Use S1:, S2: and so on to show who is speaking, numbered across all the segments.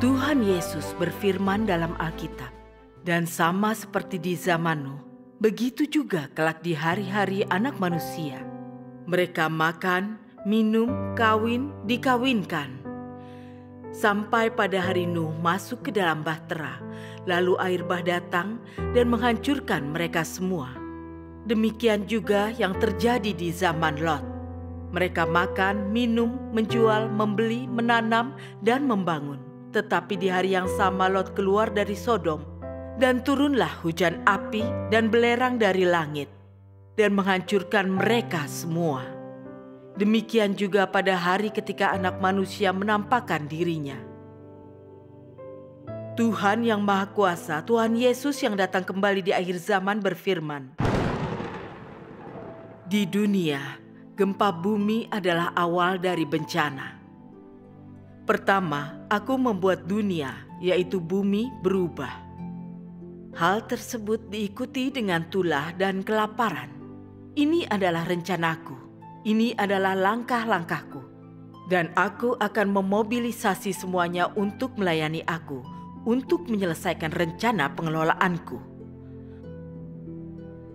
S1: Tuhan Yesus berfirman dalam Alkitab, "Dan sama seperti di zaman Nuh, begitu juga kelak di hari-hari Anak Manusia. Mereka makan, minum, kawin, dikawinkan. Sampai pada hari Nuh masuk ke dalam bahtera, lalu air bah datang dan menghancurkan mereka semua. Demikian juga yang terjadi di zaman Lot. Mereka makan, minum, menjual, membeli, menanam, dan membangun. Tetapi di hari yang sama Lot keluar dari Sodom, dan turunlah hujan api dan belerang dari langit, dan menghancurkan mereka semua. Demikian juga pada hari ketika Anak Manusia menampakkan dirinya." Tuhan yang Maha Kuasa, Tuhan Yesus yang datang kembali di akhir zaman berfirman, "Di dunia, gempa bumi adalah awal dari bencana. Pertama, aku membuat dunia, yaitu bumi, berubah. Hal tersebut diikuti dengan tulah dan kelaparan. Ini adalah rencanaku, ini adalah langkah-langkahku. Dan aku akan memobilisasi semuanya untuk melayani aku, untuk menyelesaikan rencana pengelolaanku.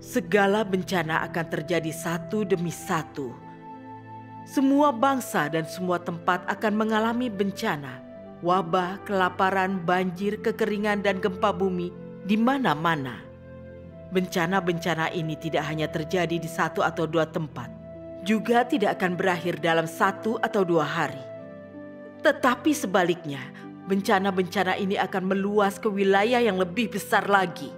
S1: Segala bencana akan terjadi satu demi satu. Semua bangsa dan semua tempat akan mengalami bencana, wabah, kelaparan, banjir, kekeringan, dan gempa bumi di mana-mana. Bencana-bencana ini tidak hanya terjadi di satu atau dua tempat, juga tidak akan berakhir dalam satu atau dua hari. Tetapi sebaliknya, bencana-bencana ini akan meluas ke wilayah yang lebih besar lagi.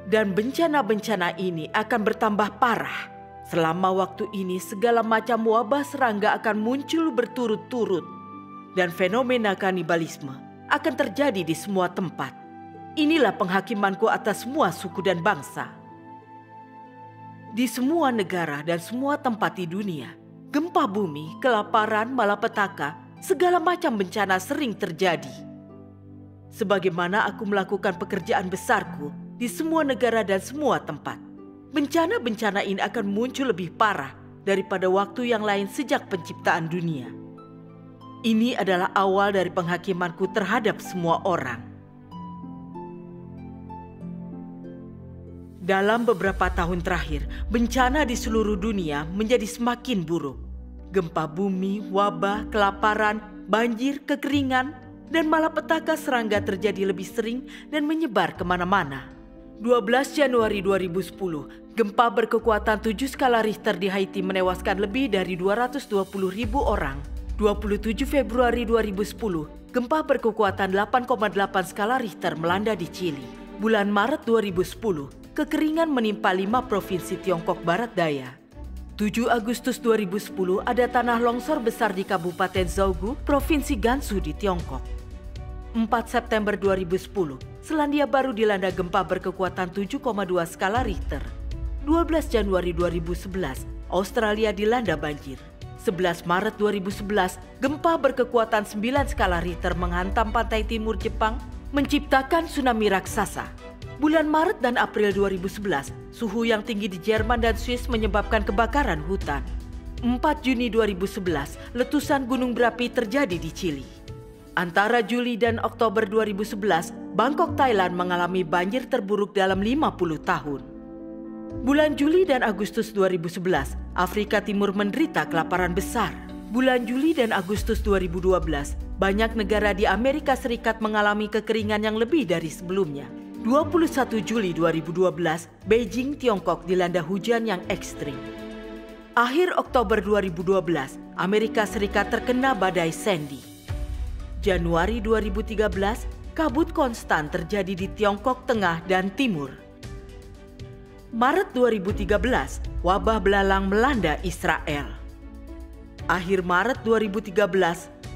S1: Dan bencana-bencana ini akan bertambah parah. Selama waktu ini segala macam wabah serangga akan muncul berturut-turut. Dan fenomena kanibalisme akan terjadi di semua tempat. Inilah penghakimanku atas semua suku dan bangsa. Di semua negara dan semua tempat di dunia, gempa bumi, kelaparan, malapetaka, segala macam bencana sering terjadi. Sebagaimana aku melakukan pekerjaan besarku di semua negara dan semua tempat, bencana-bencana ini akan muncul lebih parah daripada waktu yang lain sejak penciptaan dunia. Ini adalah awal dari penghakimanku terhadap semua orang. Dalam beberapa tahun terakhir, bencana di seluruh dunia menjadi semakin buruk. Gempa bumi, wabah, kelaparan, banjir, kekeringan, dan malapetaka serangga terjadi lebih sering dan menyebar kemana-mana. 12 Januari 2010, gempa berkekuatan 7 skala Richter di Haiti menewaskan lebih dari 220.000 orang. 27 Februari 2010, gempa berkekuatan 8,8 skala Richter melanda di Chili. Bulan Maret 2010, kekeringan menimpa 5 provinsi Tiongkok Barat Daya. 7 Agustus 2010, ada tanah longsor besar di Kabupaten Zhougou, Provinsi Gansu di Tiongkok. 4 September 2010, Selandia Baru dilanda gempa berkekuatan 7,2 skala Richter. 12 Januari 2011, Australia dilanda banjir. 11 Maret 2011, gempa berkekuatan 9 skala Richter menghantam pantai timur Jepang, menciptakan tsunami raksasa. Bulan Maret dan April 2011, suhu yang tinggi di Jerman dan Swiss menyebabkan kebakaran hutan. 4 Juni 2011, letusan gunung berapi terjadi di Chili. Antara Juli dan Oktober 2011, Bangkok, Thailand mengalami banjir terburuk dalam 50 tahun. Bulan Juli dan Agustus 2011, Afrika Timur menderita kelaparan besar. Bulan Juli dan Agustus 2012, banyak negara di Amerika Serikat mengalami kekeringan yang lebih dari sebelumnya. 21 Juli 2012, Beijing, Tiongkok dilanda hujan yang ekstrim. Akhir Oktober 2012, Amerika Serikat terkena badai Sandy. Januari 2013, kabut konstan terjadi di Tiongkok Tengah dan Timur. Maret 2013, wabah belalang melanda Israel. Akhir Maret 2013,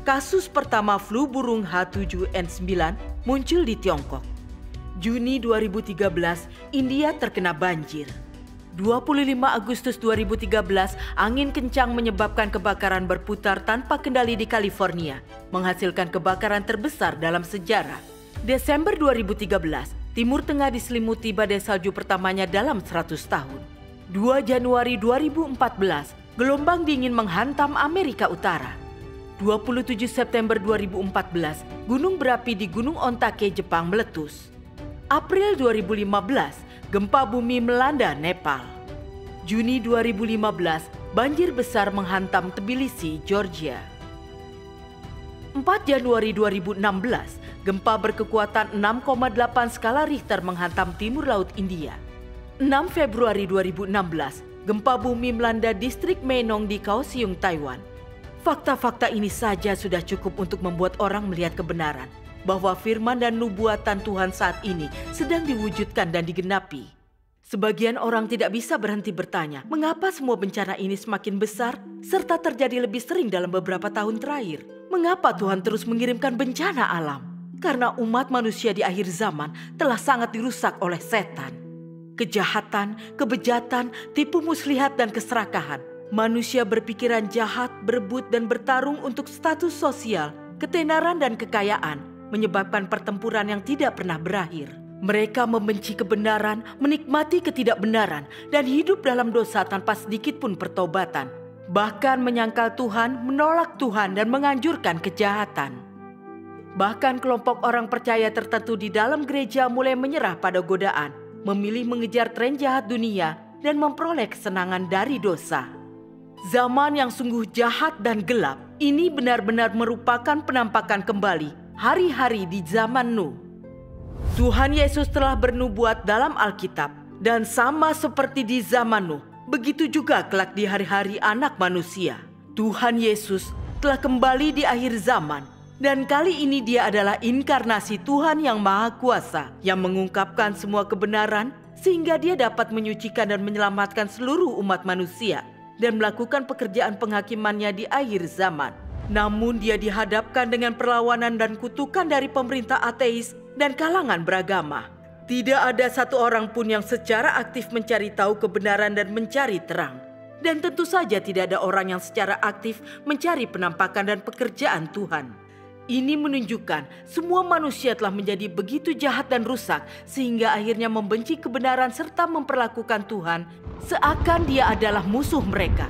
S1: kasus pertama flu burung H7N9 muncul di Tiongkok. Juni 2013, India terkena banjir. 25 Agustus 2013, angin kencang menyebabkan kebakaran berputar tanpa kendali di California, menghasilkan kebakaran terbesar dalam sejarah. Desember 2013, Timur Tengah diselimuti badai salju pertamanya dalam 100 tahun. 2 Januari 2014, gelombang dingin menghantam Amerika Utara. 27 September 2014, gunung berapi di Gunung Ontake, Jepang meletus. April 2015, gempa bumi melanda Nepal. Juni 2015, banjir besar menghantam Tbilisi, Georgia. 4 Januari 2016, gempa berkekuatan 6,8 skala Richter menghantam timur laut India. 6 Februari 2016, gempa bumi melanda distrik Menong di Kaohsiung, Taiwan. Fakta-fakta ini saja sudah cukup untuk membuat orang melihat kebenaran bahwa firman dan nubuatan Tuhan saat ini sedang diwujudkan dan digenapi. Sebagian orang tidak bisa berhenti bertanya, mengapa semua bencana ini semakin besar serta terjadi lebih sering dalam beberapa tahun terakhir? Mengapa Tuhan terus mengirimkan bencana alam? Karena umat manusia di akhir zaman telah sangat dirusak oleh setan. Kejahatan, kebejatan, tipu muslihat dan keserakahan. Manusia berpikiran jahat, berebut dan bertarung untuk status sosial, ketenaran dan kekayaan, menyebabkan pertempuran yang tidak pernah berakhir. Mereka membenci kebenaran, menikmati ketidakbenaran, dan hidup dalam dosa tanpa sedikit pun pertobatan. Bahkan menyangkal Tuhan, menolak Tuhan, dan menganjurkan kejahatan. Bahkan kelompok orang percaya tertentu di dalam gereja mulai menyerah pada godaan, memilih mengejar tren jahat dunia, dan memperoleh kesenangan dari dosa. Zaman yang sungguh jahat dan gelap, ini benar-benar merupakan penampakan kembali hari-hari di zaman Nuh. Tuhan Yesus telah bernubuat dalam Alkitab, dan sama seperti di zaman Nuh, begitu juga kelak di hari-hari Anak Manusia. Tuhan Yesus telah kembali di akhir zaman, dan kali ini Dia adalah inkarnasi Tuhan yang Maha Kuasa, yang mengungkapkan semua kebenaran sehingga Dia dapat menyucikan dan menyelamatkan seluruh umat manusia dan melakukan pekerjaan penghakimannya di akhir zaman. Namun Dia dihadapkan dengan perlawanan dan kutukan dari pemerintah ateis dan kalangan beragama. Tidak ada satu orang pun yang secara aktif mencari tahu kebenaran dan mencari terang. Dan tentu saja tidak ada orang yang secara aktif mencari penampakan dan pekerjaan Tuhan. Ini menunjukkan semua manusia telah menjadi begitu jahat dan rusak sehingga akhirnya membenci kebenaran serta memperlakukan Tuhan seakan Dia adalah musuh mereka.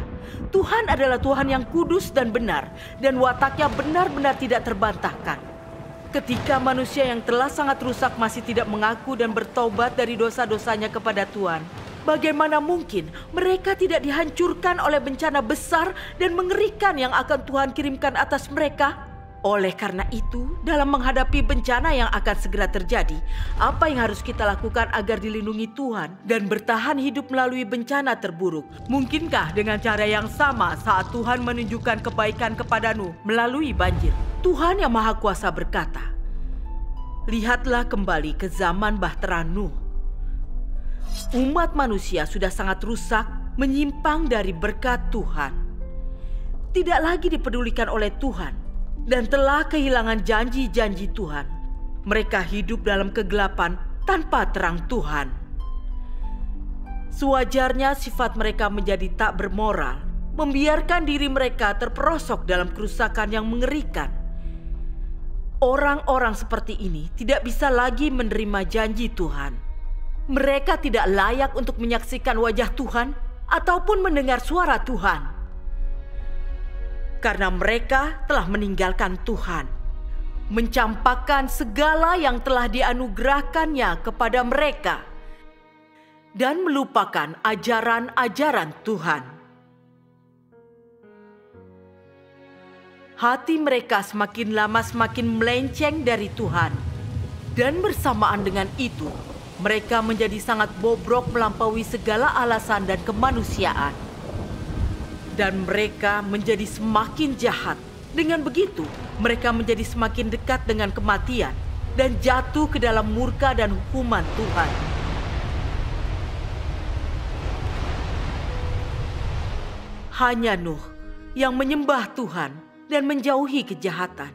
S1: Tuhan adalah Tuhan yang kudus dan benar, dan wataknya benar-benar tidak terbantahkan. Ketika manusia yang telah sangat rusak masih tidak mengaku dan bertobat dari dosa-dosanya kepada Tuhan, bagaimana mungkin mereka tidak dihancurkan oleh bencana besar dan mengerikan yang akan Tuhan kirimkan atas mereka? Oleh karena itu, dalam menghadapi bencana yang akan segera terjadi, apa yang harus kita lakukan agar dilindungi Tuhan dan bertahan hidup melalui bencana terburuk? Mungkinkah dengan cara yang sama saat Tuhan menunjukkan kebaikan kepada Nuh melalui banjir? Tuhan yang Maha Kuasa berkata, "Lihatlah kembali ke zaman bahtera Nuh. Umat manusia sudah sangat rusak, menyimpang dari berkat Tuhan. Tidak lagi dipedulikan oleh Tuhan dan telah kehilangan janji-janji Tuhan. Mereka hidup dalam kegelapan tanpa terang Tuhan. Sewajarnya sifat mereka menjadi tak bermoral, membiarkan diri mereka terperosok dalam kerusakan yang mengerikan. Orang-orang seperti ini tidak bisa lagi menerima janji Tuhan. Mereka tidak layak untuk menyaksikan wajah Tuhan ataupun mendengar suara Tuhan. Karena mereka telah meninggalkan Tuhan, mencampakkan segala yang telah dianugerahkannya kepada mereka, dan melupakan ajaran-ajaran Tuhan. Hati mereka semakin lama semakin melenceng dari Tuhan, dan bersamaan dengan itu, mereka menjadi sangat bobrok melampaui segala alasan dan kemanusiaan. Dan mereka menjadi semakin jahat. Dengan begitu, mereka menjadi semakin dekat dengan kematian dan jatuh ke dalam murka dan hukuman Tuhan. Hanya Nuh yang menyembah Tuhan dan menjauhi kejahatan.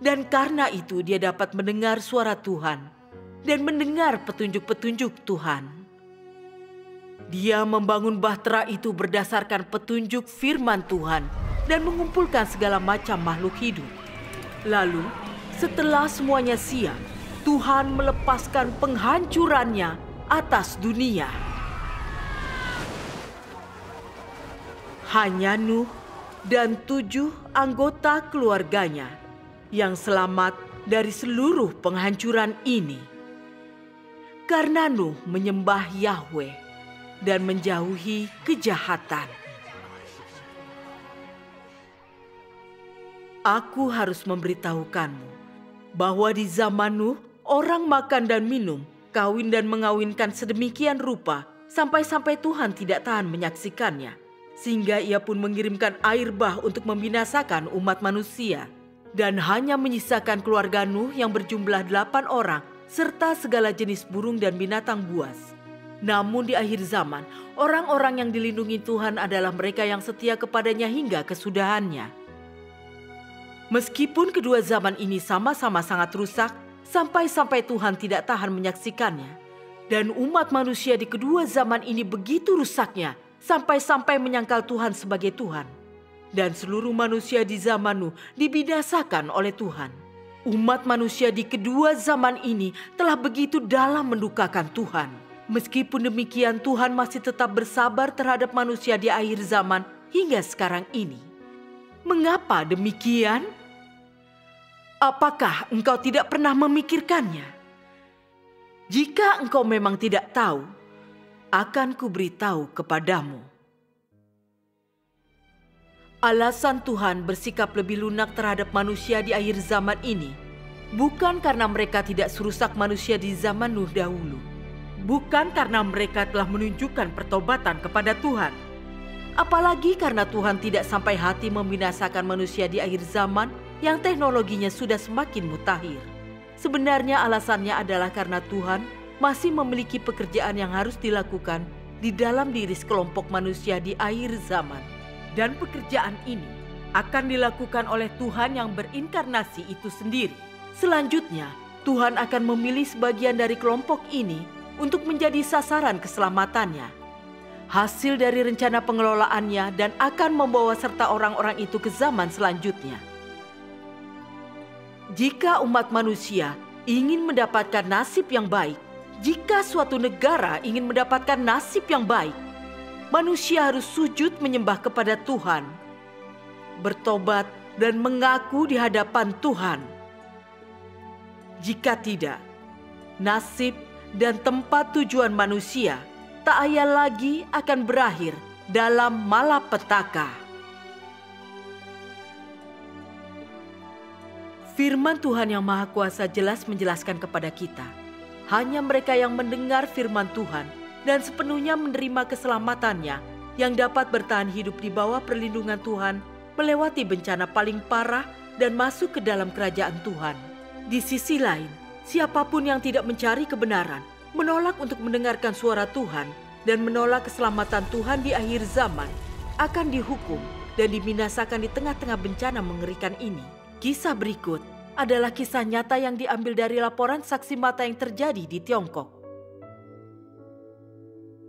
S1: Dan karena itu dia dapat mendengar suara Tuhan dan mendengar petunjuk-petunjuk Tuhan. Dia membangun bahtera itu berdasarkan petunjuk firman Tuhan dan mengumpulkan segala macam makhluk hidup. Lalu, setelah semuanya siap, Tuhan melepaskan penghancurannya atas dunia. Hanya Nuh dan 7 anggota keluarganya yang selamat dari seluruh penghancuran ini. Karena Nuh menyembah Yahweh dan menjauhi kejahatan. Aku harus memberitahukanmu bahwa di zaman Nuh, orang makan dan minum, kawin dan mengawinkan sedemikian rupa sampai-sampai Tuhan tidak tahan menyaksikannya. Sehingga ia pun mengirimkan air bah untuk membinasakan umat manusia. Dan hanya menyisakan keluarga Nuh yang berjumlah 8 orang serta segala jenis burung dan binatang buas. Namun di akhir zaman, orang-orang yang dilindungi Tuhan adalah mereka yang setia kepadanya hingga kesudahannya. Meskipun kedua zaman ini sama-sama sangat rusak, sampai-sampai Tuhan tidak tahan menyaksikannya. Dan umat manusia di kedua zaman ini begitu rusaknya, sampai-sampai menyangkal Tuhan sebagai Tuhan. Dan seluruh manusia di zaman Nuh dibinasakan oleh Tuhan. Umat manusia di kedua zaman ini telah begitu dalam mendukakan Tuhan. Meskipun demikian, Tuhan masih tetap bersabar terhadap manusia di akhir zaman hingga sekarang ini. Mengapa demikian? Apakah engkau tidak pernah memikirkannya? Jika engkau memang tidak tahu, akan kuberitahu kepadamu. Alasan Tuhan bersikap lebih lunak terhadap manusia di akhir zaman ini bukan karena mereka tidak serusak manusia di zaman Nuh dahulu. Bukan karena mereka telah menunjukkan pertobatan kepada Tuhan. Apalagi karena Tuhan tidak sampai hati membinasakan manusia di akhir zaman yang teknologinya sudah semakin mutakhir. Sebenarnya alasannya adalah karena Tuhan masih memiliki pekerjaan yang harus dilakukan di dalam diri sekelompok manusia di akhir zaman. Dan pekerjaan ini akan dilakukan oleh Tuhan yang berinkarnasi itu sendiri. Selanjutnya, Tuhan akan memilih sebagian dari kelompok ini untuk menjadi sasaran keselamatannya. Hasil dari rencana pengelolaannya dan akan membawa serta orang-orang itu ke zaman selanjutnya. Jika umat manusia ingin mendapatkan nasib yang baik, jika suatu negara ingin mendapatkan nasib yang baik, manusia harus sujud menyembah kepada Tuhan, bertobat dan mengaku di hadapan Tuhan. Jika tidak, nasib dan tempat tujuan manusia tak ayal lagi akan berakhir dalam malapetaka. Firman Tuhan yang Maha Kuasa jelas menjelaskan kepada kita, hanya mereka yang mendengar firman Tuhan dan sepenuhnya menerima keselamatannya yang dapat bertahan hidup di bawah perlindungan Tuhan, melewati bencana paling parah dan masuk ke dalam kerajaan Tuhan. Di sisi lain, siapapun yang tidak mencari kebenaran, menolak untuk mendengarkan suara Tuhan, dan menolak keselamatan Tuhan di akhir zaman, akan dihukum dan dibinasakan di tengah-tengah bencana mengerikan ini. Kisah berikut adalah kisah nyata yang diambil dari laporan saksi mata yang terjadi di Tiongkok.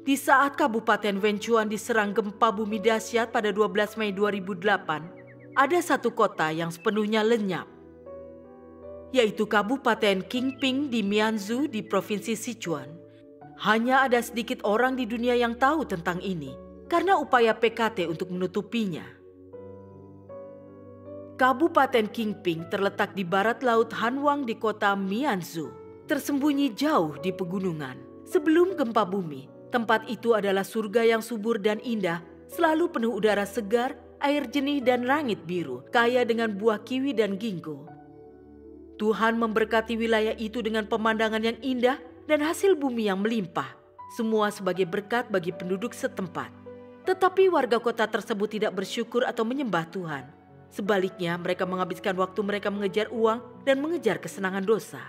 S1: Di saat Kabupaten Wenchuan diserang gempa bumi dahsyat pada 12 Mei 2008, ada satu kota yang sepenuhnya lenyap, yaitu Kabupaten Qingping di Mianzhou di Provinsi Sichuan. Hanya ada sedikit orang di dunia yang tahu tentang ini karena upaya PKT untuk menutupinya. Kabupaten Qingping terletak di barat laut Hanwang di kota Mianzhou, tersembunyi jauh di pegunungan. Sebelum gempa bumi, tempat itu adalah surga yang subur dan indah, selalu penuh udara segar, air jernih dan langit biru, kaya dengan buah kiwi dan ginkgo. Tuhan memberkati wilayah itu dengan pemandangan yang indah dan hasil bumi yang melimpah, semua sebagai berkat bagi penduduk setempat. Tetapi warga kota tersebut tidak bersyukur atau menyembah Tuhan. Sebaliknya, mereka menghabiskan waktu mereka mengejar uang dan mengejar kesenangan dosa.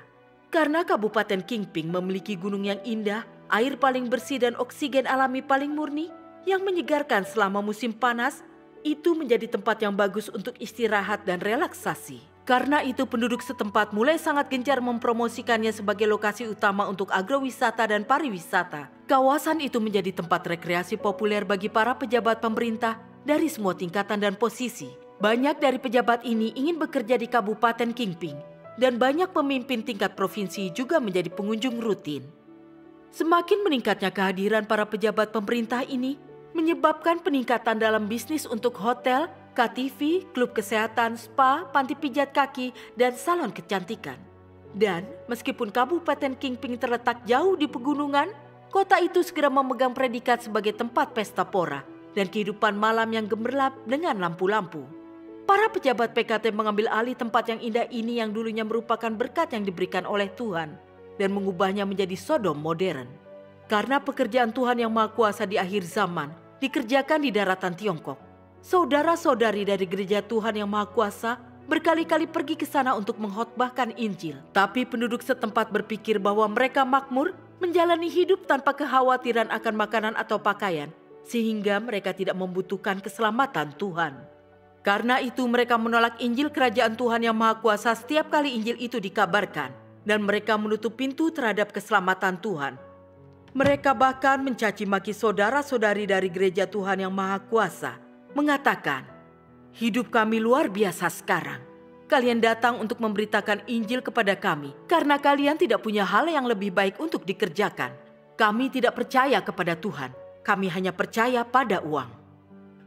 S1: Karena Kabupaten Qingping memiliki gunung yang indah, air paling bersih dan oksigen alami paling murni yang menyegarkan selama musim panas, itu menjadi tempat yang bagus untuk istirahat dan relaksasi. Karena itu penduduk setempat mulai sangat gencar mempromosikannya sebagai lokasi utama untuk agrowisata dan pariwisata. Kawasan itu menjadi tempat rekreasi populer bagi para pejabat pemerintah dari semua tingkatan dan posisi. Banyak dari pejabat ini ingin bekerja di Kabupaten Qingping, dan banyak pemimpin tingkat provinsi juga menjadi pengunjung rutin. Semakin meningkatnya kehadiran para pejabat pemerintah ini menyebabkan peningkatan dalam bisnis untuk hotel KTV, klub kesehatan, spa, panti pijat kaki, dan salon kecantikan. Dan meskipun Kabupaten Kingping terletak jauh di pegunungan, kota itu segera memegang predikat sebagai tempat pesta pora dan kehidupan malam yang gemerlap dengan lampu-lampu. Para pejabat PKT mengambil alih tempat yang indah ini yang dulunya merupakan berkat yang diberikan oleh Tuhan dan mengubahnya menjadi Sodom modern. Karena pekerjaan Tuhan yang Maha Kuasa di akhir zaman dikerjakan di daratan Tiongkok, saudara-saudari dari gereja Tuhan yang Maha Kuasa berkali-kali pergi ke sana untuk mengkhotbahkan Injil. Tapi penduduk setempat berpikir bahwa mereka makmur menjalani hidup tanpa kekhawatiran akan makanan atau pakaian, sehingga mereka tidak membutuhkan keselamatan Tuhan. Karena itu mereka menolak Injil Kerajaan Tuhan yang Maha Kuasa setiap kali Injil itu dikabarkan, dan mereka menutup pintu terhadap keselamatan Tuhan. Mereka bahkan mencaci maki saudara-saudari dari gereja Tuhan yang Maha Kuasa, mengatakan, "Hidup kami luar biasa sekarang. Kalian datang untuk memberitakan Injil kepada kami karena kalian tidak punya hal yang lebih baik untuk dikerjakan. Kami tidak percaya kepada Tuhan, kami hanya percaya pada uang."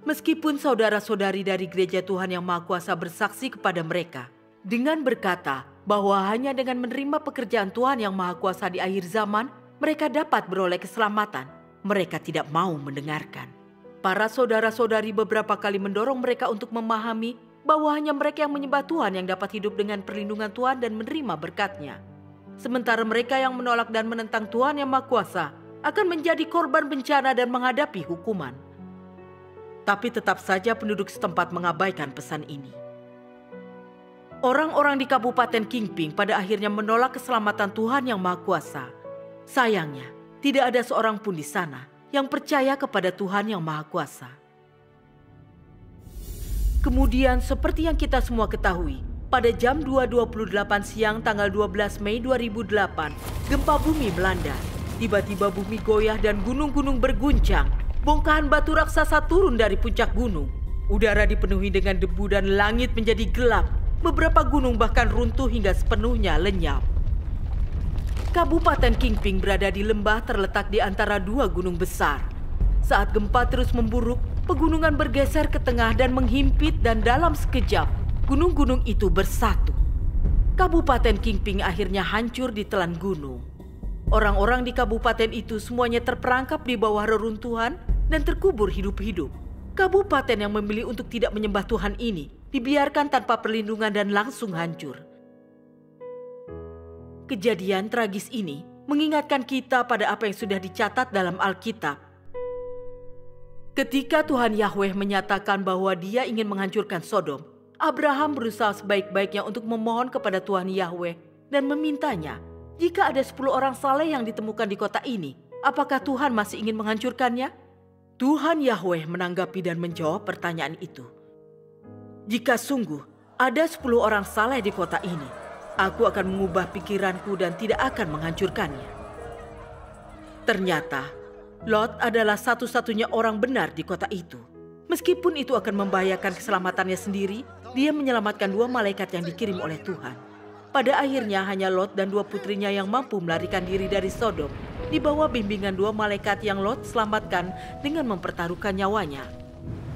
S1: Meskipun saudara-saudari dari gereja Tuhan yang Maha Kuasa bersaksi kepada mereka dengan berkata bahwa hanya dengan menerima pekerjaan Tuhan yang Maha Kuasa di akhir zaman, mereka dapat beroleh keselamatan, mereka tidak mau mendengarkan. Para saudara-saudari beberapa kali mendorong mereka untuk memahami bahwa hanya mereka yang menyembah Tuhan yang dapat hidup dengan perlindungan Tuhan dan menerima berkat-Nya. Sementara mereka yang menolak dan menentang Tuhan yang Maha Kuasa akan menjadi korban bencana dan menghadapi hukuman. Tapi tetap saja penduduk setempat mengabaikan pesan ini. Orang-orang di Kabupaten Kingping pada akhirnya menolak keselamatan Tuhan yang Maha Kuasa. Sayangnya, tidak ada seorang pun di sana yang percaya kepada Tuhan yang Maha Kuasa. Kemudian seperti yang kita semua ketahui, pada jam 2.28 siang tanggal 12 Mei 2008, gempa bumi melanda. Tiba-tiba bumi goyah dan gunung-gunung berguncang. Bongkahan batu raksasa turun dari puncak gunung. Udara dipenuhi dengan debu dan langit menjadi gelap. Beberapa gunung bahkan runtuh hingga sepenuhnya lenyap. Kabupaten Kingping berada di lembah terletak di antara dua gunung besar. Saat gempa terus memburuk, pegunungan bergeser ke tengah dan menghimpit dan dalam sekejap, gunung-gunung itu bersatu. Kabupaten Kingping akhirnya hancur ditelan gunung. Orang-orang di kabupaten itu semuanya terperangkap di bawah reruntuhan dan terkubur hidup-hidup. Kabupaten yang memilih untuk tidak menyembah Tuhan ini dibiarkan tanpa perlindungan dan langsung hancur. Kejadian tragis ini mengingatkan kita pada apa yang sudah dicatat dalam Alkitab. Ketika Tuhan Yahweh menyatakan bahwa Dia ingin menghancurkan Sodom, Abraham berusaha sebaik-baiknya untuk memohon kepada Tuhan Yahweh dan memintanya, jika ada 10 orang saleh yang ditemukan di kota ini, apakah Tuhan masih ingin menghancurkannya? Tuhan Yahweh menanggapi dan menjawab pertanyaan itu. Jika sungguh ada 10 orang saleh di kota ini, aku akan mengubah pikiranku dan tidak akan menghancurkannya. Ternyata, Lot adalah satu-satunya orang benar di kota itu. Meskipun itu akan membahayakan keselamatannya sendiri, dia menyelamatkan 2 malaikat yang dikirim oleh Tuhan. Pada akhirnya hanya Lot dan 2 putrinya yang mampu melarikan diri dari Sodom, di bawah bimbingan 2 malaikat yang Lot selamatkan dengan mempertaruhkan nyawanya.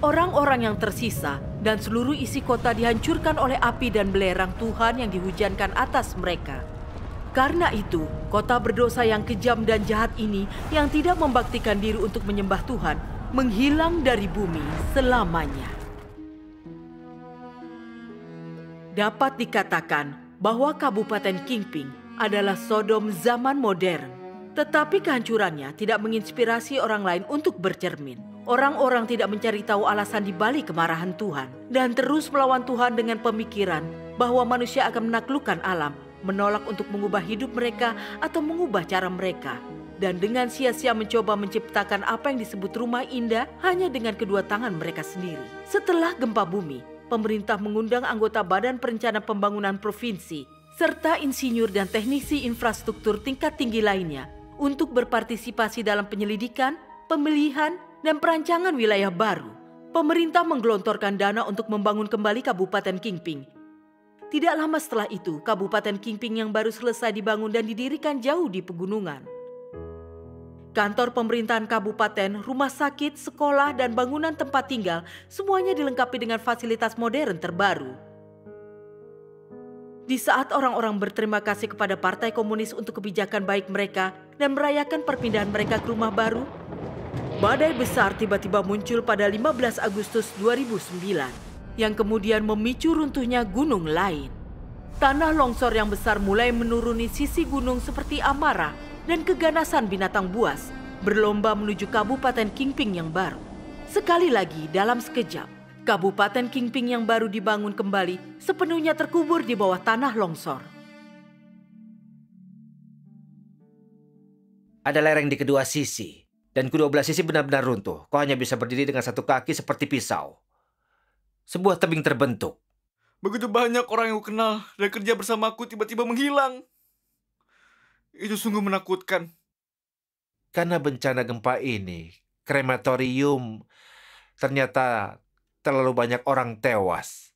S1: Orang-orang yang tersisa dan seluruh isi kota dihancurkan oleh api dan belerang Tuhan yang dihujankan atas mereka. Karena itu, kota berdosa yang kejam dan jahat ini yang tidak membaktikan diri untuk menyembah Tuhan, menghilang dari bumi selamanya. Dapat dikatakan bahwa Kabupaten Kingping adalah Sodom zaman modern. Tetapi kehancurannya tidak menginspirasi orang lain untuk bercermin. Orang-orang tidak mencari tahu alasan di balik kemarahan Tuhan dan terus melawan Tuhan dengan pemikiran bahwa manusia akan menaklukkan alam, menolak untuk mengubah hidup mereka atau mengubah cara mereka. Dan dengan sia-sia mencoba menciptakan apa yang disebut rumah indah hanya dengan kedua tangan mereka sendiri. Setelah gempa bumi, pemerintah mengundang anggota Badan Perencanaan Pembangunan Provinsi serta insinyur dan teknisi infrastruktur tingkat tinggi lainnya untuk berpartisipasi dalam penyelidikan, pemilihan, dan perancangan wilayah baru. Pemerintah menggelontorkan dana untuk membangun kembali Kabupaten Kingping. Tidak lama setelah itu, Kabupaten Kingping yang baru selesai dibangun dan didirikan jauh di pegunungan. Kantor pemerintahan kabupaten, rumah sakit, sekolah, dan bangunan tempat tinggal semuanya dilengkapi dengan fasilitas modern terbaru. Di saat orang-orang berterima kasih kepada Partai Komunis untuk kebijakan baik mereka dan merayakan perpindahan mereka ke rumah baru, badai besar tiba-tiba muncul pada 15 Agustus 2009 yang kemudian memicu runtuhnya gunung lain. Tanah longsor yang besar mulai menuruni sisi gunung seperti amarah dan keganasan binatang buas berlomba menuju Kabupaten Kingping yang baru. Sekali lagi dalam sekejap, Kabupaten Kingping yang baru dibangun kembali sepenuhnya terkubur di bawah tanah longsor.
S2: Ada lereng di kedua sisi, dan kedua belah sisi benar-benar runtuh. Kau hanya bisa berdiri dengan satu kaki seperti pisau. Sebuah tebing terbentuk.
S3: Begitu banyak orang yang aku kenal dan kerja bersamaku tiba-tiba menghilang. Itu sungguh menakutkan.
S2: Karena bencana gempa ini, krematorium ternyata terlalu banyak orang tewas.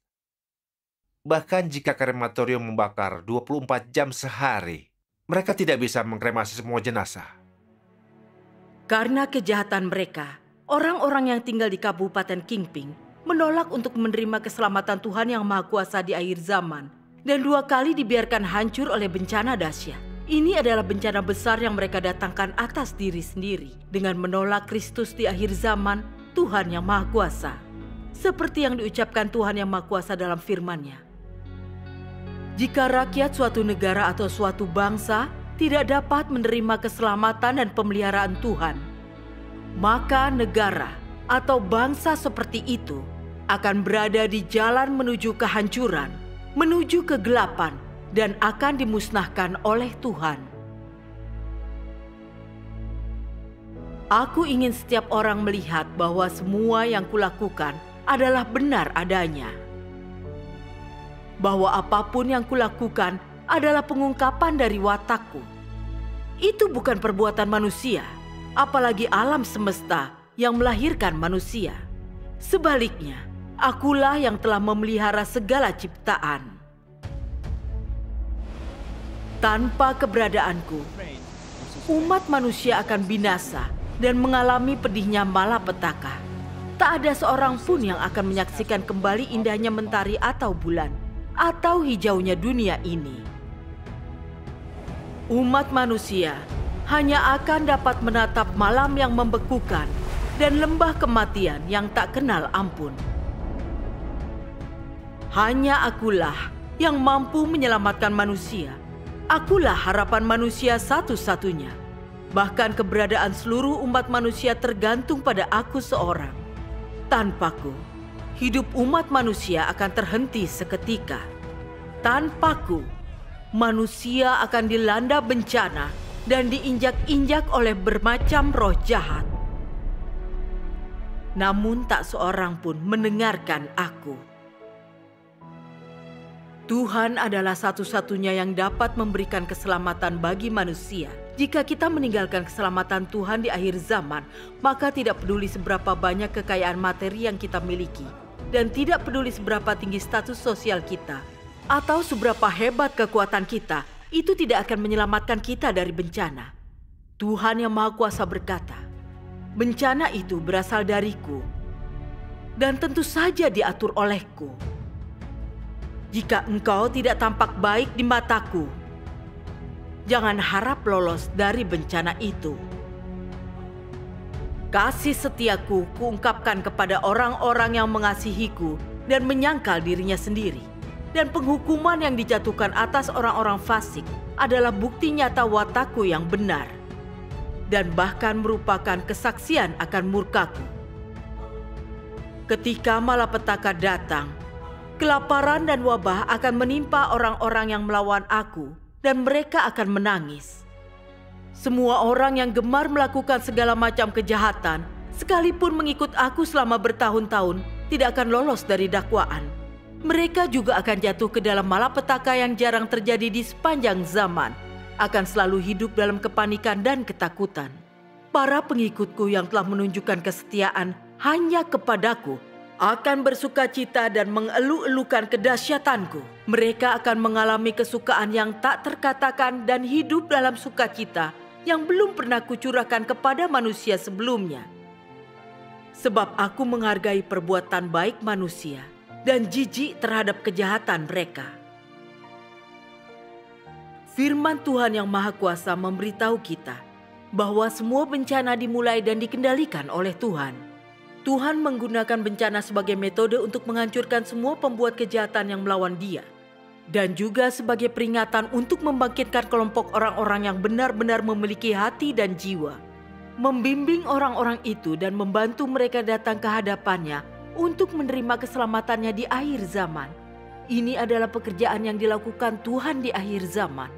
S2: Bahkan jika krematorium membakar 24 jam sehari, mereka tidak bisa mengkremasi semua jenazah.
S1: Karena kejahatan mereka, orang-orang yang tinggal di Kabupaten Kingping menolak untuk menerima keselamatan Tuhan yang Maha Kuasa di akhir zaman dan 2 kali dibiarkan hancur oleh bencana dahsyat. Ini adalah bencana besar yang mereka datangkan atas diri sendiri dengan menolak Kristus di akhir zaman, Tuhan yang Maha Kuasa. Seperti yang diucapkan Tuhan yang Maha Kuasa dalam firman-Nya. Jika rakyat suatu negara atau suatu bangsa tidak dapat menerima keselamatan dan pemeliharaan Tuhan, maka negara atau bangsa seperti itu akan berada di jalan menuju kehancuran, menuju kegelapan, dan akan dimusnahkan oleh Tuhan. Aku ingin setiap orang melihat bahwa semua yang kulakukan adalah benar adanya. Bahwa apapun yang kulakukan adalah pengungkapan dari watakku. Itu bukan perbuatan manusia, apalagi alam semesta yang melahirkan manusia. Sebaliknya, akulah yang telah memelihara segala ciptaan. Tanpa keberadaanku, umat manusia akan binasa dan mengalami pedihnya malapetaka. Tak ada seorang pun yang akan menyaksikan kembali indahnya mentari atau bulan, atau hijaunya dunia ini. Umat manusia hanya akan dapat menatap malam yang membekukan dan lembah kematian yang tak kenal ampun. Hanya akulah yang mampu menyelamatkan manusia. Akulah harapan manusia satu-satunya. Bahkan keberadaan seluruh umat manusia tergantung pada aku seorang. Tanpaku, hidup umat manusia akan terhenti seketika. Tanpaku, manusia akan dilanda bencana dan diinjak-injak oleh bermacam roh jahat. Namun tak seorang pun mendengarkan aku. Tuhan adalah satu-satunya yang dapat memberikan keselamatan bagi manusia. Jika kita meninggalkan keselamatan Tuhan di akhir zaman, maka tidak peduli seberapa banyak kekayaan materi yang kita miliki, dan tidak peduli seberapa tinggi status sosial kita, atau seberapa hebat kekuatan kita, itu tidak akan menyelamatkan kita dari bencana. Tuhan yang Maha Kuasa berkata, bencana itu berasal dariku, dan tentu saja diatur olehku. Jika engkau tidak tampak baik di mataku, jangan harap lolos dari bencana itu. Kasih setiaku kuungkapkan kepada orang-orang yang mengasihiku dan menyangkal dirinya sendiri. Dan penghukuman yang dijatuhkan atas orang-orang fasik adalah bukti nyata watakku yang benar. Dan bahkan merupakan kesaksian akan murkaku. Ketika malapetaka datang, kelaparan dan wabah akan menimpa orang-orang yang melawan aku, dan mereka akan menangis. Semua orang yang gemar melakukan segala macam kejahatan, sekalipun mengikut aku selama bertahun-tahun, tidak akan lolos dari dakwaan. Mereka juga akan jatuh ke dalam malapetaka yang jarang terjadi di sepanjang zaman, akan selalu hidup dalam kepanikan dan ketakutan. Para pengikutku yang telah menunjukkan kesetiaan hanya kepadaku, akan bersukacita dan mengeluh-elukan kedahsyatanku. Mereka akan mengalami kesukaan yang tak terkatakan dan hidup dalam sukacita yang belum pernah kucurahkan kepada manusia sebelumnya. Sebab aku menghargai perbuatan baik manusia dan jijik terhadap kejahatan mereka. Firman Tuhan yang Maha Kuasa memberitahu kita bahwa semua bencana dimulai dan dikendalikan oleh Tuhan. Tuhan menggunakan bencana sebagai metode untuk menghancurkan semua pembuat kejahatan yang melawan Dia. Dan juga sebagai peringatan untuk membangkitkan kelompok orang-orang yang benar-benar memiliki hati dan jiwa. Membimbing orang-orang itu dan membantu mereka datang ke hadapannya untuk menerima keselamatannya di akhir zaman. Ini adalah pekerjaan yang dilakukan Tuhan di akhir zaman.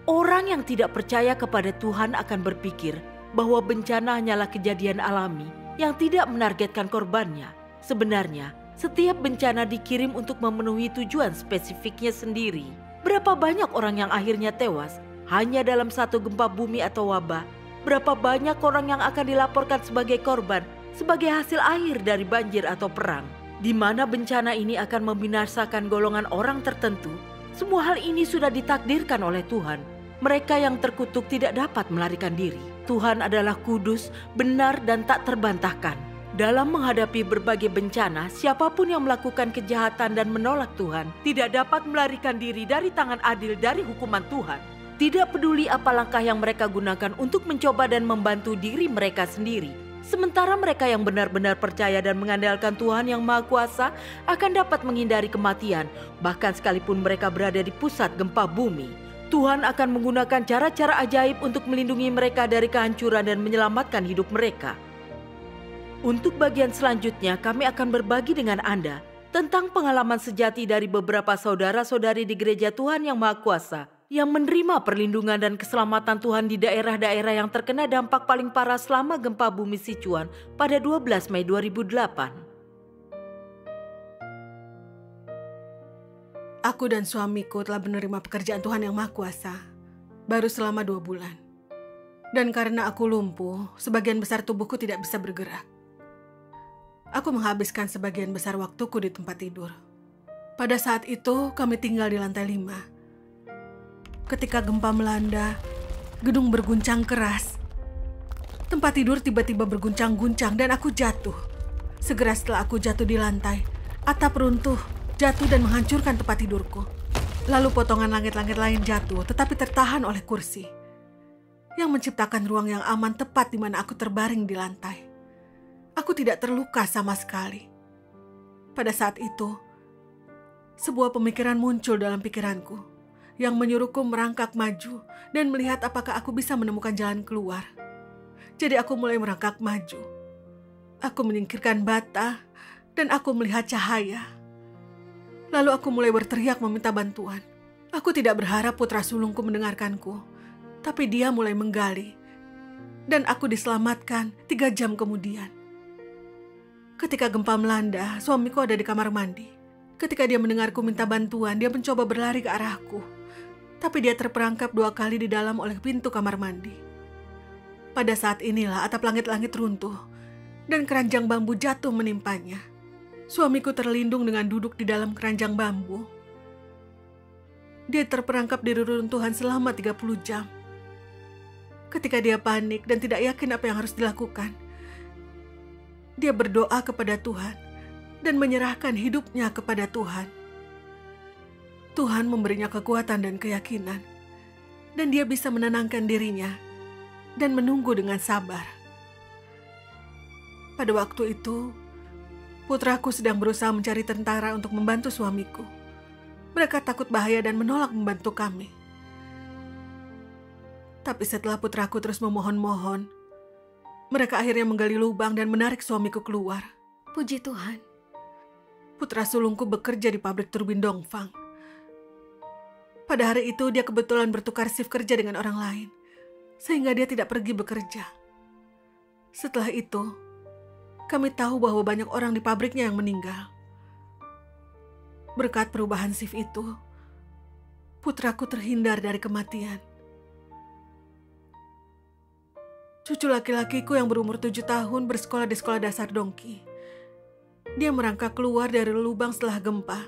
S1: Orang yang tidak percaya kepada Tuhan akan berpikir bahwa bencana hanyalah kejadian alami yang tidak menargetkan korbannya. Sebenarnya, setiap bencana dikirim untuk memenuhi tujuan spesifiknya sendiri. Berapa banyak orang yang akhirnya tewas hanya dalam satu gempa bumi atau wabah? Berapa banyak orang yang akan dilaporkan sebagai korban sebagai hasil akhir dari banjir atau perang, di mana bencana ini akan membinasakan golongan orang tertentu? Semua hal ini sudah ditakdirkan oleh Tuhan. Mereka yang terkutuk tidak dapat melarikan diri. Tuhan adalah kudus, benar, dan tak terbantahkan. Dalam menghadapi berbagai bencana, siapapun yang melakukan kejahatan dan menolak Tuhan tidak dapat melarikan diri dari tangan adil dari hukuman Tuhan. Tidak peduli apa langkah yang mereka gunakan untuk mencoba dan membantu diri mereka sendiri. Sementara mereka yang benar-benar percaya dan mengandalkan Tuhan yang Maha Kuasa akan dapat menghindari kematian, bahkan sekalipun mereka berada di pusat gempa bumi. Tuhan akan menggunakan cara-cara ajaib untuk melindungi mereka dari kehancuran dan menyelamatkan hidup mereka. Untuk bagian selanjutnya, kami akan berbagi dengan Anda tentang pengalaman sejati dari beberapa saudara-saudari di Gereja Tuhan yang Maha Kuasa yang menerima perlindungan dan keselamatan Tuhan di daerah-daerah yang terkena dampak paling parah selama gempa bumi Sichuan pada 12 Mei 2008.
S4: Aku dan suamiku telah menerima pekerjaan Tuhan yang Maha Kuasa baru selama 2 bulan. Dan karena aku lumpuh, sebagian besar tubuhku tidak bisa bergerak. Aku menghabiskan sebagian besar waktuku di tempat tidur. Pada saat itu, kami tinggal di lantai 5. Ketika gempa melanda, gedung berguncang keras. Tempat tidur tiba-tiba berguncang-guncang dan aku jatuh. Segera setelah aku jatuh di lantai, atap runtuh, jatuh dan menghancurkan tempat tidurku. Lalu potongan langit-langit lain jatuh tetapi tertahan oleh kursi, yang menciptakan ruang yang aman tepat di mana aku terbaring di lantai. Aku tidak terluka sama sekali. Pada saat itu, sebuah pemikiran muncul dalam pikiranku yang menyuruhku merangkak maju dan melihat apakah aku bisa menemukan jalan keluar. Jadi aku mulai merangkak maju. Aku menyingkirkan bata dan aku melihat cahaya. Lalu aku mulai berteriak meminta bantuan. Aku tidak berharap putra sulungku mendengarkanku, tapi dia mulai menggali. Dan aku diselamatkan 3 jam kemudian. Ketika gempa melanda, suamiku ada di kamar mandi. Ketika dia mendengarku minta bantuan, dia mencoba berlari ke arahku. Tapi dia terperangkap 2 kali di dalam oleh pintu kamar mandi. Pada saat inilah atap langit-langit runtuh dan keranjang bambu jatuh menimpanya. Suamiku terlindung dengan duduk di dalam keranjang bambu. Dia terperangkap di reruntuhan selama 30 jam. Ketika dia panik dan tidak yakin apa yang harus dilakukan, dia berdoa kepada Tuhan dan menyerahkan hidupnya kepada Tuhan. Tuhan memberinya kekuatan dan keyakinan, dan dia bisa menenangkan dirinya dan menunggu dengan sabar. Pada waktu itu, putraku sedang berusaha mencari tentara untuk membantu suamiku. Mereka takut bahaya dan menolak membantu kami. Tapi setelah putraku terus memohon-mohon, mereka akhirnya menggali lubang dan menarik suamiku keluar. Puji Tuhan. Putra sulungku bekerja di pabrik turbin Dongfang. Pada hari itu dia kebetulan bertukar shift kerja dengan orang lain, sehingga dia tidak pergi bekerja. Setelah itu, kami tahu bahwa banyak orang di pabriknya yang meninggal. Berkat perubahan shift itu, putraku terhindar dari kematian. Cucu laki-lakiku yang berumur 7 tahun bersekolah di sekolah dasar Dongki. Dia merangkak keluar dari lubang setelah gempa,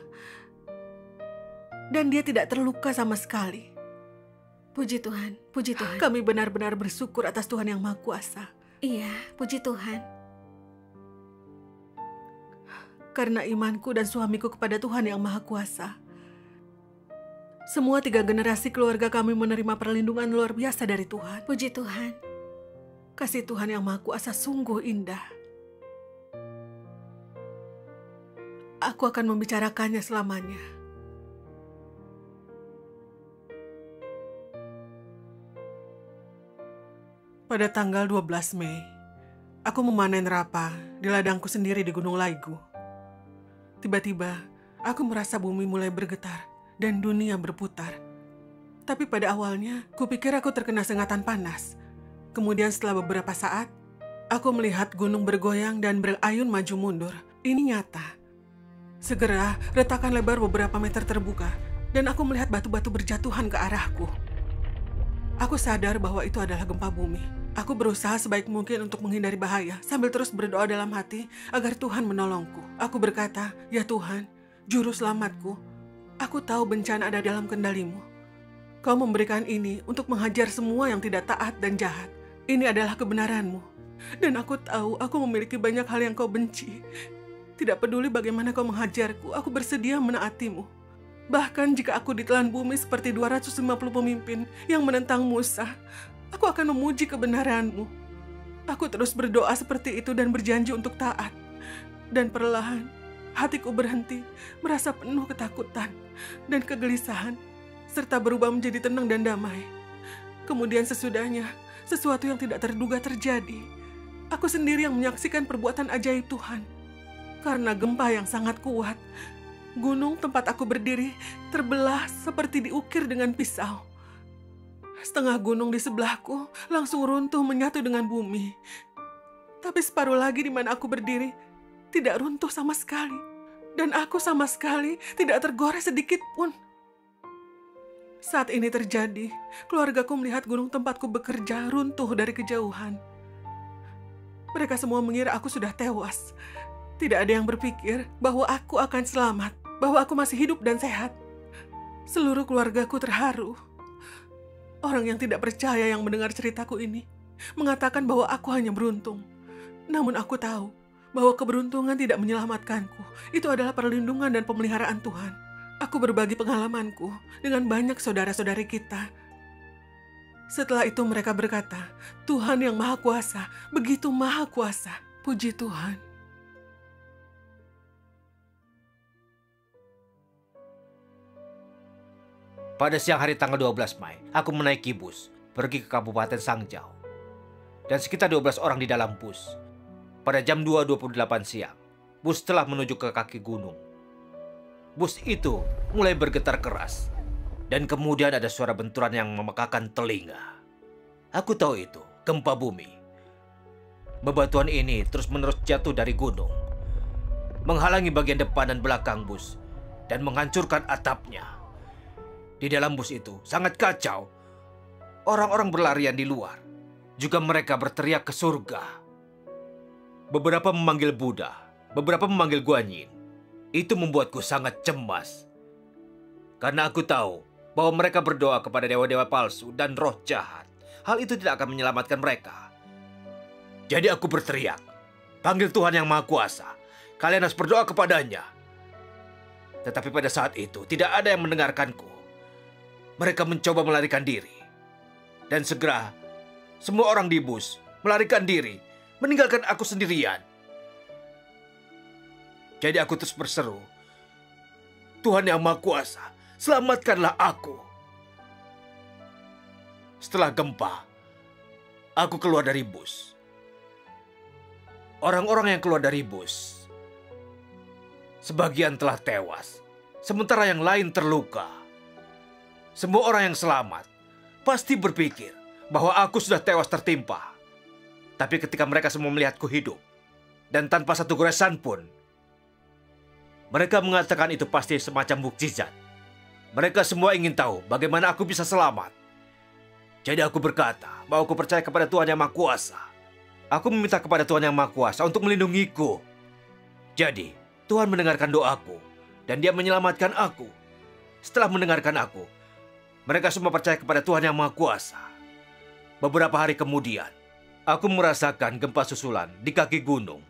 S4: dan dia tidak terluka sama sekali. Puji Tuhan, puji Tuhan.
S5: Kami benar-benar bersyukur atas Tuhan yang Maha Kuasa.
S4: Iya, puji Tuhan.
S5: Karena imanku dan suamiku kepada Tuhan yang Maha Kuasa, semua 3 generasi keluarga kami menerima perlindungan luar biasa dari Tuhan.
S4: Puji Tuhan.
S5: Kasih Tuhan yang Maha Kuasa sungguh indah. Aku akan membicarakannya selamanya. Pada tanggal 12 Mei, aku memanen rapa di ladangku sendiri di Gunung Laigu. Tiba-tiba, aku merasa bumi mulai bergetar dan dunia berputar. Tapi pada awalnya, kupikir aku terkena sengatan panas. Kemudian setelah beberapa saat, aku melihat gunung bergoyang dan berayun maju mundur. Ini nyata. Segera, retakan lebar beberapa meter terbuka, dan aku melihat batu-batu berjatuhan ke arahku. Aku sadar bahwa itu adalah gempa bumi. Aku berusaha sebaik mungkin untuk menghindari bahaya, sambil terus berdoa dalam hati agar Tuhan menolongku. Aku berkata, "Ya Tuhan, juru selamatku, aku tahu bencana ada dalam kendali-Mu. Kau memberikan ini untuk menghajar semua yang tidak taat dan jahat. Ini adalah kebenaran-Mu. Dan aku tahu aku memiliki banyak hal yang Kau benci. Tidak peduli bagaimana Kau menghajarku, aku bersedia menaati-Mu. Bahkan jika aku ditelan bumi seperti 250 pemimpin yang menentang Musa, aku akan memuji kebenaran-Mu." Aku terus berdoa seperti itu dan berjanji untuk taat. Dan perlahan, hatiku berhenti, merasa penuh ketakutan dan kegelisahan, serta berubah menjadi tenang dan damai. Kemudian sesudahnya, sesuatu yang tidak terduga terjadi. Aku sendiri yang menyaksikan perbuatan ajaib Tuhan. Karena gempa yang sangat kuat, gunung tempat aku berdiri terbelah seperti diukir dengan pisau. Setengah gunung di sebelahku langsung runtuh menyatu dengan bumi. Tapi separuh lagi di mana aku berdiri tidak runtuh sama sekali. Dan aku sama sekali tidak tergores sedikit pun. Saat ini terjadi, keluargaku melihat gunung tempatku bekerja runtuh dari kejauhan. Mereka semua mengira aku sudah tewas. Tidak ada yang berpikir bahwa aku akan selamat, bahwa aku masih hidup dan sehat. Seluruh keluargaku terharu. Orang yang tidak percaya yang mendengar ceritaku ini mengatakan bahwa aku hanya beruntung. Namun aku tahu bahwa keberuntungan tidak menyelamatkanku. Itu adalah perlindungan dan pemeliharaan Tuhan. Aku berbagi pengalamanku dengan banyak saudara-saudari kita. Setelah itu mereka berkata, "Tuhan yang Maha Kuasa, begitu Maha Kuasa." Puji Tuhan.
S2: Pada siang hari tanggal 12 Mei, aku menaiki bus, pergi ke Kabupaten Sangjau. Dan sekitar 12 orang di dalam bus. Pada jam 2.28 siang, bus telah menuju ke kaki gunung. Bus itu mulai bergetar keras. Dan kemudian ada suara benturan yang memekakan telinga. Aku tahu itu, gempa bumi. Bebatuan ini terus-menerus jatuh dari gunung, menghalangi bagian depan dan belakang bus, dan menghancurkan atapnya. Di dalam bus itu sangat kacau. Orang-orang berlarian di luar. Juga mereka berteriak ke surga. Beberapa memanggil Buddha, beberapa memanggil Guanyin. Itu membuatku sangat cemas. Karena aku tahu bahwa mereka berdoa kepada dewa-dewa palsu dan roh jahat. Hal itu tidak akan menyelamatkan mereka. Jadi aku berteriak, "Panggil Tuhan yang Maha Kuasa. Kalian harus berdoa kepadanya." Tetapi pada saat itu tidak ada yang mendengarkanku. Mereka mencoba melarikan diri. Dan segera, semua orang di bus melarikan diri, meninggalkan aku sendirian. Jadi aku terus berseru, "Tuhan yang Maha Kuasa, selamatkanlah aku." Setelah gempa, aku keluar dari bus. Orang-orang yang keluar dari bus, sebagian telah tewas, sementara yang lain terluka. Semua orang yang selamat pasti berpikir bahwa aku sudah tewas tertimpa. Tapi ketika mereka semua melihatku hidup dan tanpa satu goresan pun, mereka mengatakan itu pasti semacam mukjizat. Mereka semua ingin tahu bagaimana aku bisa selamat. Jadi aku berkata bahwa aku percaya kepada Tuhan yang Maha Kuasa. Aku meminta kepada Tuhan yang Maha Kuasa untuk melindungiku. Jadi Tuhan mendengarkan doaku dan Dia menyelamatkan aku. Setelah mendengarkan aku, Mereka semua percaya kepada Tuhan Yang Maha Kuasa. Beberapa hari kemudian, aku merasakan gempa susulan di kaki gunung.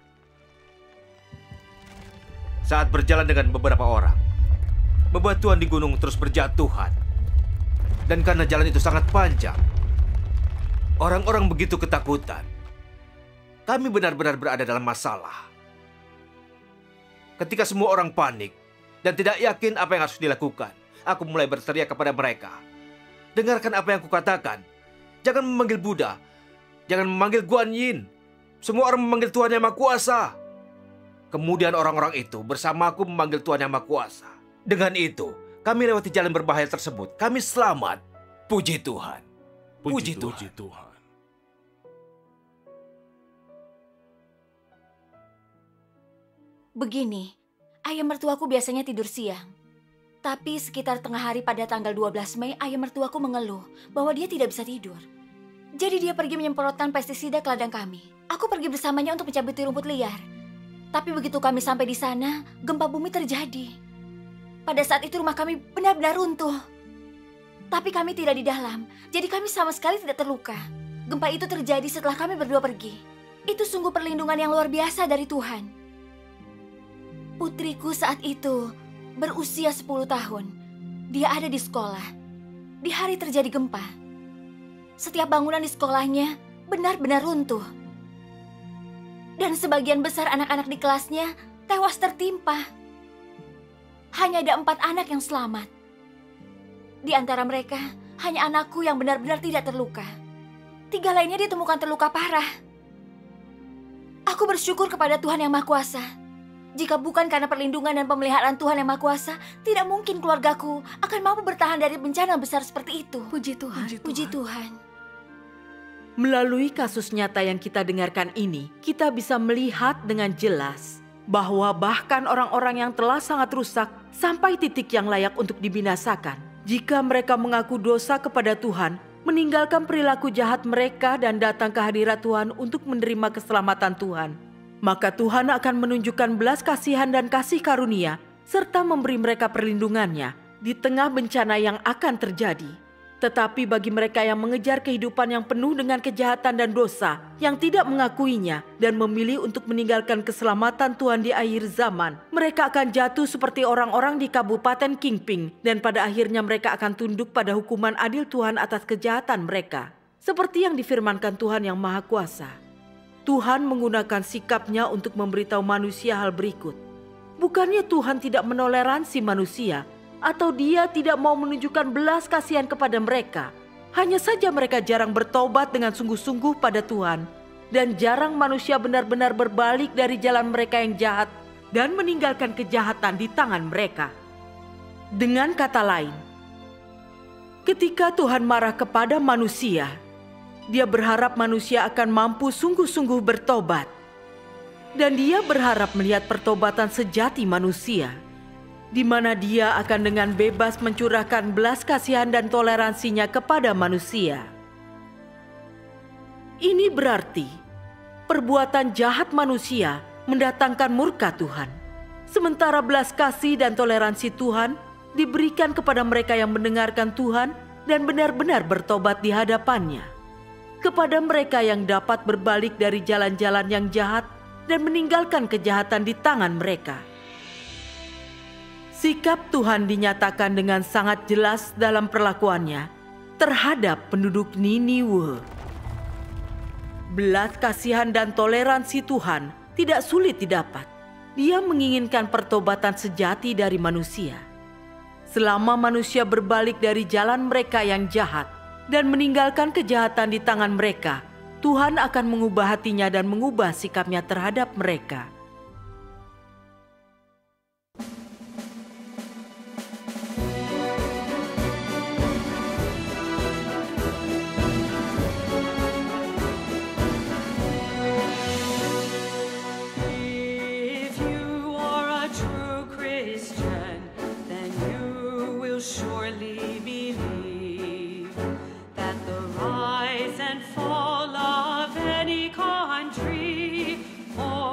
S2: Saat berjalan dengan beberapa orang, bebatuan di gunung terus berjatuhan. Dan karena jalan itu sangat panjang, orang-orang begitu ketakutan. Kami benar-benar berada dalam masalah. Ketika semua orang panik dan tidak yakin apa yang harus dilakukan, aku mulai berteriak kepada mereka. Dengarkan apa yang kukatakan. Jangan memanggil Buddha. Jangan memanggil Guan Yin. Semua orang memanggil Tuhan Yang Maha Kuasa. Kemudian orang-orang itu bersamaku memanggil Tuhan Yang Maha Kuasa. Dengan itu, kami lewati jalan berbahaya tersebut. Kami selamat. Puji Tuhan. Puji Tuhan.
S6: Begini, ayah mertuaku biasanya tidur siang. Tapi sekitar tengah hari pada tanggal 12 Mei, ayah mertuaku mengeluh bahwa dia tidak bisa tidur. Jadi dia pergi menyemprotkan pestisida ke ladang kami. Aku pergi bersamanya untuk mencabuti rumput liar. Tapi begitu kami sampai di sana, gempa bumi terjadi. Pada saat itu rumah kami benar-benar runtuh. Tapi kami tidak di dalam, jadi kami sama sekali tidak terluka. Gempa itu terjadi setelah kami berdua pergi. Itu sungguh perlindungan yang luar biasa dari Tuhan. Putriku saat itu berusia 10 tahun. Dia ada di sekolah. Di hari terjadi gempa. Setiap bangunan di sekolahnya benar-benar runtuh. Dan sebagian besar anak-anak di kelasnya tewas tertimpa. Hanya ada 4 anak yang selamat. Di antara mereka, hanya anakku yang benar-benar tidak terluka. 3 lainnya ditemukan terluka parah. Aku bersyukur kepada Tuhan Yang Maha Kuasa. Jika bukan karena perlindungan dan pemeliharaan Tuhan Yang Maha Kuasa, tidak mungkin keluargaku akan mampu bertahan dari bencana besar seperti itu.
S4: Puji Tuhan.
S6: Puji Tuhan.
S1: Melalui kasus nyata yang kita dengarkan ini, kita bisa melihat dengan jelas bahwa bahkan orang-orang yang telah sangat rusak sampai titik yang layak untuk dibinasakan, jika mereka mengaku dosa kepada Tuhan, meninggalkan perilaku jahat mereka dan datang ke hadirat Tuhan untuk menerima keselamatan Tuhan, maka Tuhan akan menunjukkan belas kasihan dan kasih karunia serta memberi mereka perlindungannya di tengah bencana yang akan terjadi. Tetapi bagi mereka yang mengejar kehidupan yang penuh dengan kejahatan dan dosa, yang tidak mengakuinya dan memilih untuk meninggalkan keselamatan Tuhan di akhir zaman, mereka akan jatuh seperti orang-orang di Kabupaten Qingping dan pada akhirnya mereka akan tunduk pada hukuman adil Tuhan atas kejahatan mereka. Seperti yang difirmankan Tuhan Yang Maha Kuasa. Tuhan menggunakan sikapnya untuk memberitahu manusia hal berikut. Bukannya Tuhan tidak menoleransi manusia, atau Dia tidak mau menunjukkan belas kasihan kepada mereka. Hanya saja mereka jarang bertobat dengan sungguh-sungguh pada Tuhan, dan jarang manusia benar-benar berbalik dari jalan mereka yang jahat dan meninggalkan kejahatan di tangan mereka. Dengan kata lain, ketika Tuhan marah kepada manusia, Dia berharap manusia akan mampu sungguh-sungguh bertobat. Dan Dia berharap melihat pertobatan sejati manusia, di mana Dia akan dengan bebas mencurahkan belas kasihan dan toleransinya kepada manusia. Ini berarti perbuatan jahat manusia mendatangkan murka Tuhan, sementara belas kasih dan toleransi Tuhan diberikan kepada mereka yang mendengarkan Tuhan dan benar-benar bertobat di hadapannya. Kepada mereka yang dapat berbalik dari jalan-jalan yang jahat dan meninggalkan kejahatan di tangan mereka. Sikap Tuhan dinyatakan dengan sangat jelas dalam perlakuannya terhadap penduduk Niniwe. Belas kasihan dan toleransi Tuhan tidak sulit didapat. Dia menginginkan pertobatan sejati dari manusia. Selama manusia berbalik dari jalan mereka yang jahat dan meninggalkan kejahatan di tangan mereka, Tuhan akan mengubah hatinya dan mengubah sikapnya terhadap mereka.
S7: If you are a true Christian, then you will surely believe that the rise and fall of any country or